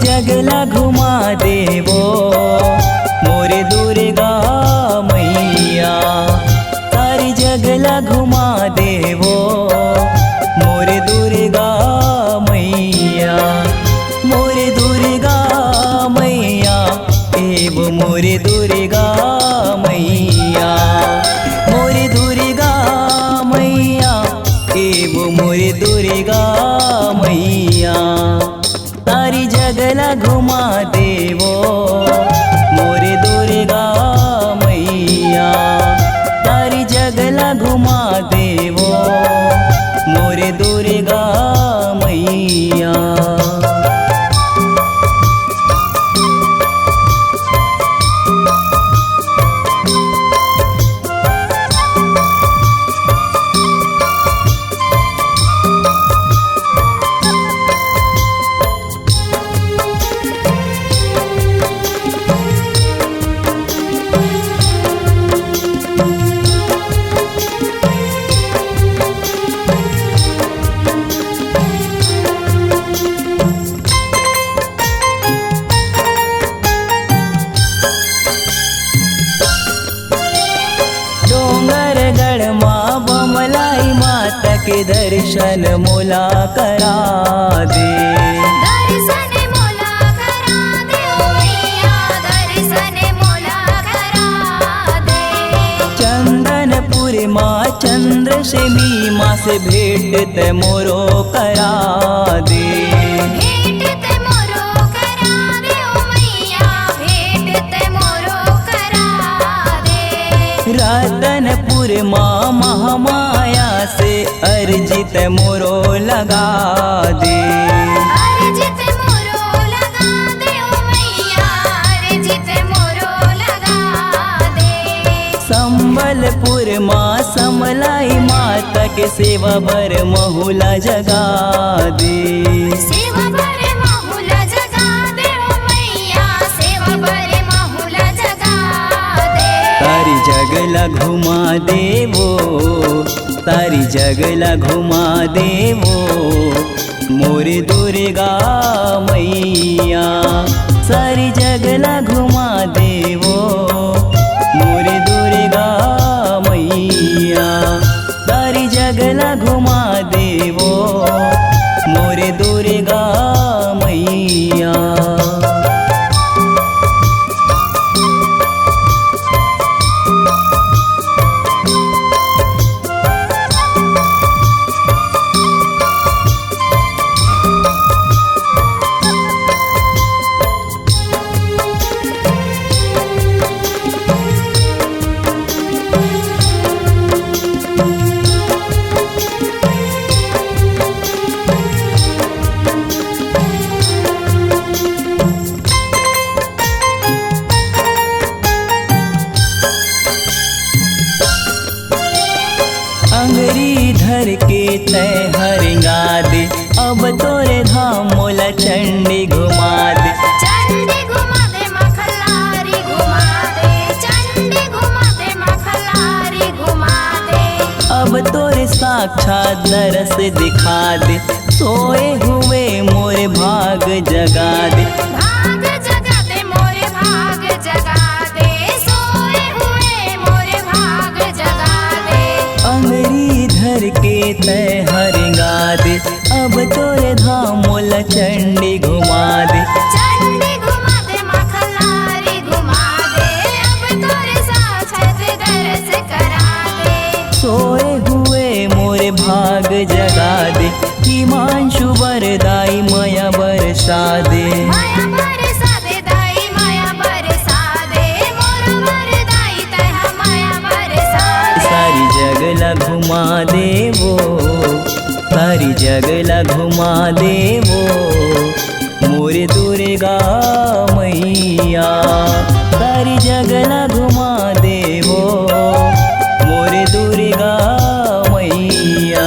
जगला घुमा देवो मोरे दुर्गा मैया। सारी जगला घुमा देवो मोरे दुर्गा मैया। मोरे दुर्गा मैया एव मोरे दुर्गा मैया। मोरे दुर्गा मैया एव मोरे दुर्गा मैया। सारी जगला घुमा देवो मोरे दुर्गा मैया। सारी जगला घुमा देवो मोरे दुर्गा मैया। बमलाई माता के दर्शन मोला करा दे। दर्शन मोला करा दे ओ मैया, दर्शन मोला करा दे। चंदनपुर माँ चंद्र से मीमा से भेंट ते मोरो करा दे। भेंट ते मोरो करा दे ओ मैया, भेंट ते मोरो करा दे। रतनपुर माँ महामाया से अर्जित मोरो लगा दे। अर्जित मोरो लगा दे ओ मैया, अर्जित मोरो लगा दे। संबलपुर माँ समलाई माता के सेवा बर महुला जगा दे। सेवा बर महुला जगा दे ओ मैया, सेवा बर महुला जगा दे। तारी जगला घुमा देवो, तारी जगला घुमा देवो मोरे दुर्गा मैया। सारी जगला घुमा देवो मोरे दुर्गा मैया। सारी जगला घुमा देवो मोरे दुर्गा मैया। अंगरी धर के तय हरिंगा दे, अब तोरे धाम मोला चंडी घुमा दे। चंडी घुमा दे मखलारी घुमा दे, चंडी घुमा दे मखलारी घुमा दे। अब तोरे साक्षात दरस दिखा दे, सोए हुए मोरे भाग जगा दे। भाग जगा दे मोरे भाग जगा दे, सोए हुए मोरे भाग जगा दे। अंगरी धर के तय हरिंगा दे, अब तोरे धाम मोला चंडी घुमा दे। चंडी घुमा दे मखलारी घुमा दे, अब तोरे साक्षात दरस करा दे। सोए हुए मोरे भाग जगा दे, हिमांशु वरदाई माया बरसा दे। माया बरसा दे दाई माया बरसा दे, मोर वरदाई तह माया बरसा दे। सारी जगला घुमा देवो, सारी जगला घुमा देवो मोरे दुर्गा मैया। सारी जगला घुमा देवो मोरे दुर्गा मैया।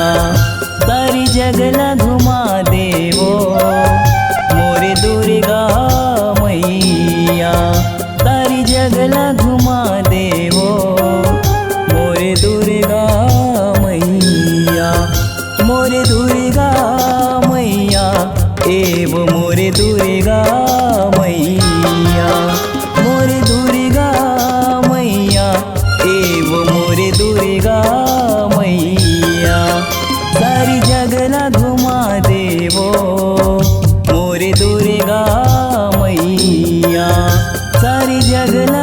सारी जगला घुमा देवो मोरे दुर्गा मैया। सारी जगला घुमा देवो मोरे दुर्गा मैया। मोरे दुर्गा मैया एव मोरे दुर्गा जगला